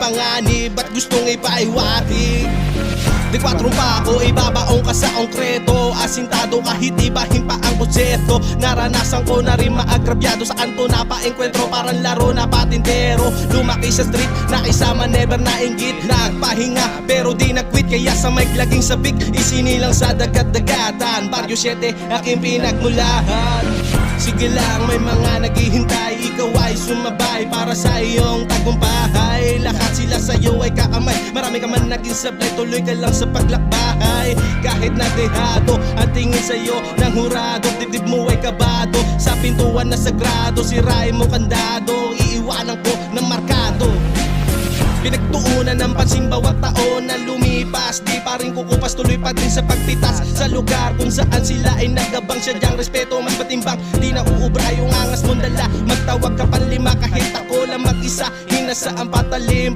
panganib at gustong ipaiwatig. Di 4 pa ako, ibabaong ka sa konkreto. Asintado kahit ibahin pa ang konsepto. Naranasan ko na rin maagrabyado sa kanto na paengkwentro, parang laro na patintero. Lumaki sa street, nakisama never nainggit. Nagpahinga pero di nag-quit, kaya sa mic laging sabik. Isinilang sa dagat-dagatan, Barrio 7 aking pinagmulahan. Sige lang, may mga naghihintay, ikaw ay sumabay para sa iyong tagumpay. Lahat sila sa'yo ay kakamay, marami ka man naging sablay, tuloy ka lang sa paglakbay. Kahit na dehado ang tingin sa'yo ng hurado, dibdib mo ay kabado. Sa pintuan na sagrado, sirain mo kandado, iiwanan ko ng markado. Pinagtuunan ng pansin bawat taon na lumipas, di pa rin kukupas, tuloy pa din sa pagpitas. Sa lugar kung saan sila ay nagabang, sadyang respeto mas matimbang. Di na uubra yung angas mong dala, magtawag ka panlima kahit ako lang mag-isa. Hinasaan patalim